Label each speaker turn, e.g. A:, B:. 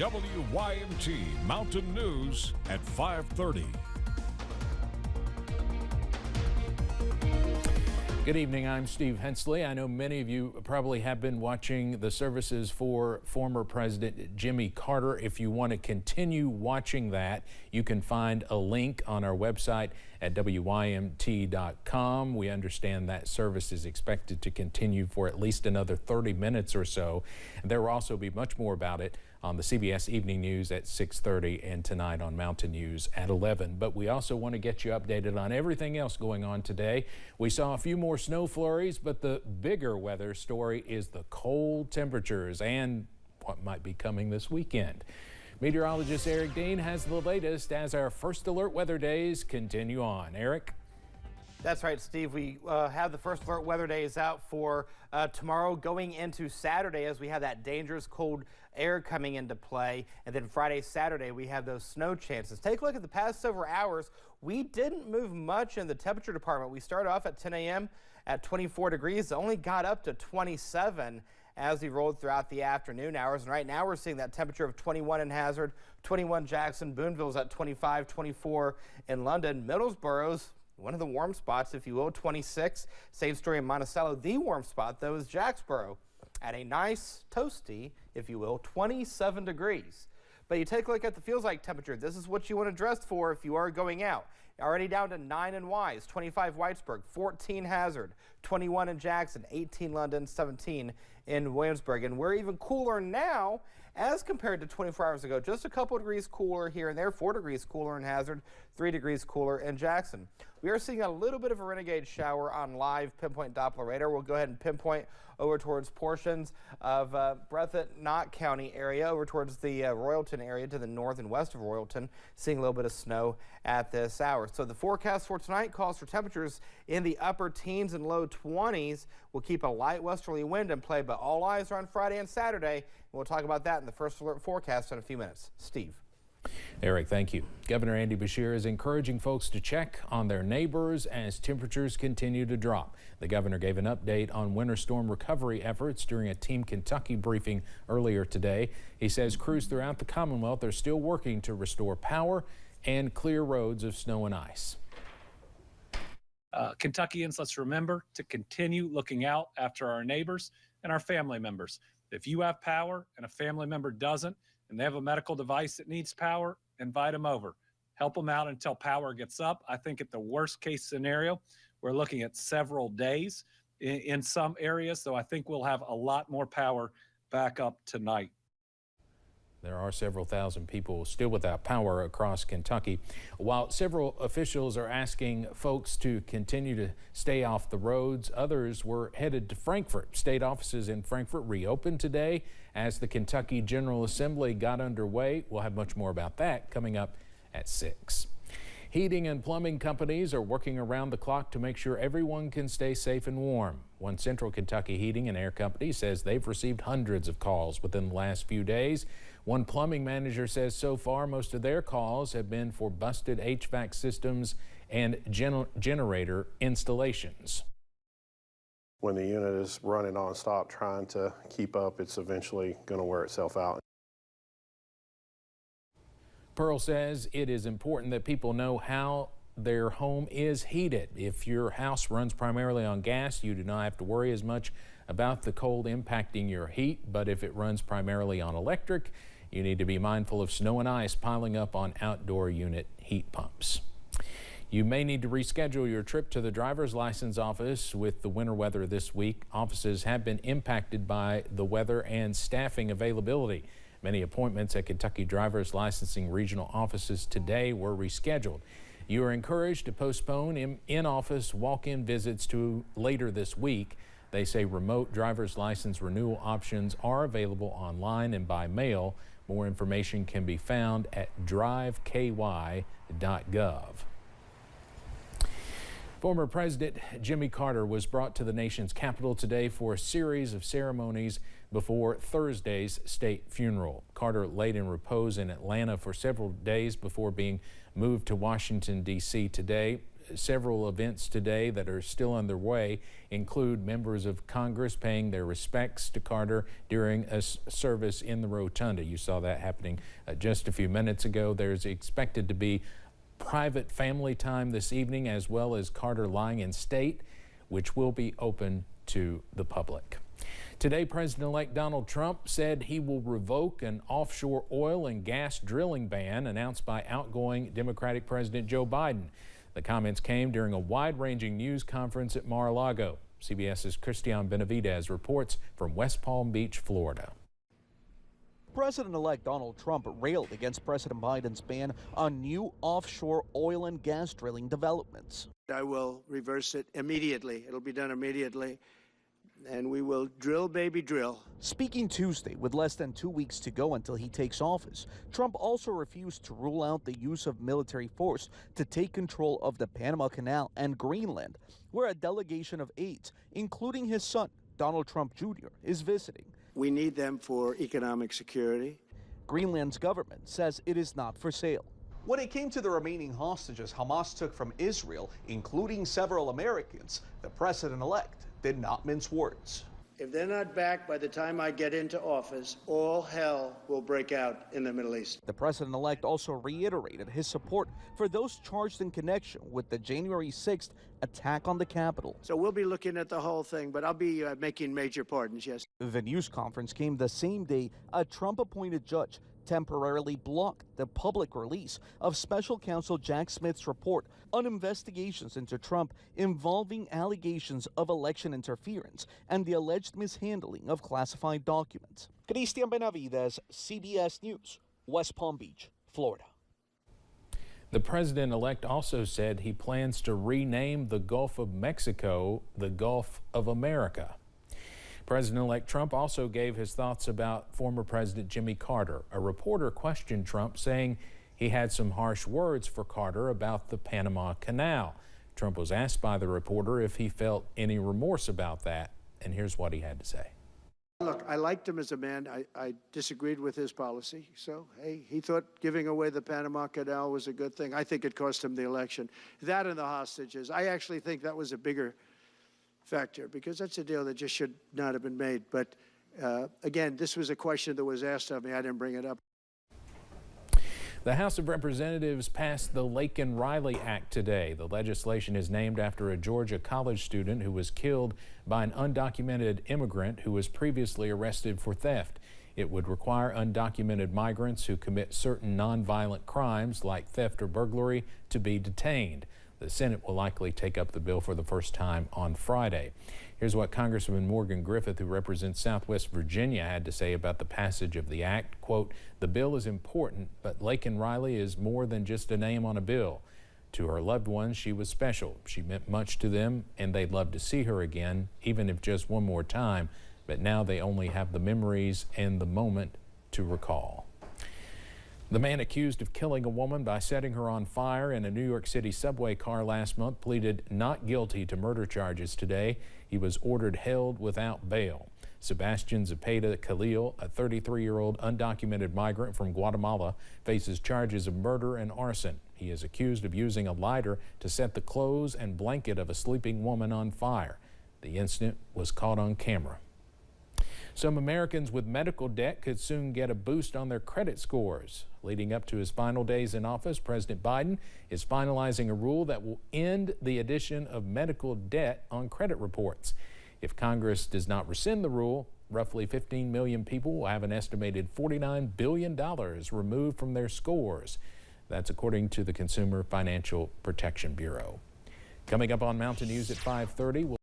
A: WYMT Mountain News at 5:30.
B: Good evening, I'm Steve Hensley. I know many of you probably have been watching the services for former President Jimmy Carter. If you want to continue watching that, you can find a link on our website at WYMT.com. We understand that service is expected to continue for at least another 30 minutes or so. There will also be much more about it on the CBS Evening News at 6:30 and tonight on Mountain News at 11. But we also want to get you updated on everything else going on today. We saw a few more snow flurries, but the bigger weather story is the cold temperatures and what might be coming this weekend. Meteorologist Eric Dean has the latest as our first alert weather days continue on. Eric?
C: That's right, Steve. We have the first alert weather days out for tomorrow going into Saturday as we have that dangerous cold air coming into play. And then Friday, Saturday, we have those snow chances. Take a look at the past several hours. We didn't move much in the temperature department. We started off at 10 a.m. at 24 degrees. It only got up to 27 as we rolled throughout the afternoon hours. And right now we're seeing that temperature of 21 in Hazard, 21 Jackson, Boonville's at 25, 24 in London. Middlesboro's one of the warm spots, if you will, 26. Same story in Monticello. The warm spot, though, is Jacksboro at a nice, toasty, if you will, 27 degrees. But you take a look at the feels like temperature. This is what you want to dress for if you are going out. Already down to 9 in Wise, 25 Whitesburg, 14 Hazard, 21 in Jackson, 18 London, 17 in Williamsburg. And we're even cooler now as compared to 24 hours ago. Just a couple degrees cooler here and there, 4 degrees cooler in Hazard, 3 degrees cooler in Jackson. We are seeing a little bit of a renegade shower on live pinpoint Doppler radar. We'll go ahead and pinpoint over towards portions of Breathitt-Knott County area, over towards the Royalton area to the north and west of Royalton, seeing a little bit of snow at this hour. So the forecast for tonight calls for temperatures in the upper teens and low 20s. We'll keep a light westerly wind in play, but all eyes are on Friday and Saturday. We'll talk about that in the first alert forecast in a few minutes. Steve.
B: Eric, thank you. Governor Andy Beshear is encouraging folks to check on their neighbors as temperatures continue to drop. The governor gave an update on winter storm recovery efforts during a Team Kentucky briefing earlier today. He says crews throughout the Commonwealth are still working to restore power and clear roads of snow and ice.
D: Kentuckians, let's remember to continue looking out after our neighbors and our family members. If you have power and a family member doesn't, and they have a medical device that needs power, invite them over. Help them out until power gets up. I think at the worst case scenario, we're looking at several days in some areas, so I think we'll have a lot more power back up tonight.
B: There are several thousand people still without power across Kentucky. While several officials are asking folks to continue to stay off the roads, others were headed to Frankfort. State offices in Frankfort reopened today as the Kentucky General Assembly got underway. We'll have much more about that coming up at 6. Heating and plumbing companies are working around the clock to make sure everyone can stay safe and warm. One Central Kentucky Heating and Air Company says they've received hundreds of calls within the last few days. One plumbing manager says so far most of their calls have been for busted HVAC systems and generator installations.
E: When the unit is running nonstop trying to keep up, it's eventually going to wear itself out.
B: Pearl says it is important that people know how their home is heated. If your house runs primarily on gas, you do not have to worry as much about the cold impacting your heat. But if it runs primarily on electric, you need to be mindful of snow and ice piling up on outdoor unit heat pumps. You may need to reschedule your trip to the driver's license office with the winter weather this week. Offices have been impacted by the weather and staffing availability. Many appointments at Kentucky driver's licensing regional offices today were rescheduled. You are encouraged to postpone in-office walk-in visits to later this week. They say remote driver's license renewal options are available online and by mail. More information can be found at driveky.gov. Former President Jimmy Carter was brought to the nation's capital today for a series of ceremonies before Thursday's state funeral. Carter laid in repose in Atlanta for several days before being moved to Washington, D.C. today. Several events today that are still underway include members of Congress paying their respects to Carter during a service in the rotunda. You saw that happening just a few minutes ago. There's expected to be private family time this evening, as well as Carter lying in state, which will be open to the public. Today, President-elect Donald Trump said he will revoke an offshore oil and gas drilling ban announced by outgoing Democratic President Joe Biden. The comments came during a wide-ranging news conference at Mar-a-Lago. CBS's Christian Benavidez reports from West Palm Beach, Florida.
F: President-elect Donald Trump railed against President Biden's ban on new offshore oil and gas drilling developments.
G: I will reverse it immediately. It'll be done immediately. And we will drill, baby, drill.
F: Speaking Tuesday with less than 2 weeks to go until he takes office, Trump also refused to rule out the use of military force to take control of the Panama Canal and Greenland, where a delegation of aides, including his son, Donald Trump Jr., is visiting.
G: We need them for economic security.
F: Greenland's government says it is not for sale. When it came to the remaining hostages Hamas took from Israel, including several Americans, the president-elect did not mince words.
G: If they're not back by the time I get into office, all hell will break out in the Middle East.
F: The president-elect also reiterated his support for those charged in connection with the January 6th attack on the Capitol.
G: So we'll be looking at the whole thing, but I'll be making major pardons, yes.
F: The news conference came the same day a Trump-appointed judge temporarily blocked the public release of special counsel Jack Smith's report on investigations into Trump involving allegations of election interference and the alleged mishandling of classified documents. Christian Benavidez, CBS News, West Palm Beach, Florida.
B: The president-elect also said he plans to rename the Gulf of Mexico the Gulf of America. President-elect Trump also gave his thoughts about former President Jimmy Carter. A reporter questioned Trump, saying he had some harsh words for Carter about the Panama Canal. Trump was asked by the reporter if he felt any remorse about that, and here's what he had to say.
G: Look, I liked him as a man. I disagreed with his policy. So, hey, he thought giving away the Panama Canal was a good thing. I think it cost him the election. That and the hostages. I actually think that was a bigger factor, because that's a deal that just should not have been made. But again, this was a question that was asked of me. I didn't bring it up.
B: The House of Representatives passed the Laken Riley Act today. The legislation is named after a Georgia college student who was killed by an undocumented immigrant who was previously arrested for theft. It would require undocumented migrants who commit certain nonviolent crimes like theft or burglary to be detained. The Senate will likely take up the bill for the first time on Friday. Here's what Congressman Morgan Griffith, who represents Southwest Virginia, had to say about the passage of the act. Quote, "The bill is important, but Laken Riley is more than just a name on a bill. To her loved ones, she was special. She meant much to them, and they'd love to see her again, even if just one more time. But now they only have the memories and the moment to recall." The man accused of killing a woman by setting her on fire in a New York City subway car last month pleaded not guilty to murder charges today. He was ordered held without bail. Sebastian Zepeda Khalil, a 33-year-old undocumented migrant from Guatemala, faces charges of murder and arson. He is accused of using a lighter to set the clothes and blanket of a sleeping woman on fire. The incident was caught on camera. Some Americans with medical debt could soon get a boost on their credit scores. Leading up to his final days in office, President Biden is finalizing a rule that will end the addition of medical debt on credit reports. If Congress does not rescind the rule, roughly 15 million people will have an estimated $49 billion removed from their scores. That's according to the Consumer Financial Protection Bureau. Coming up on Mountain News at 5:30.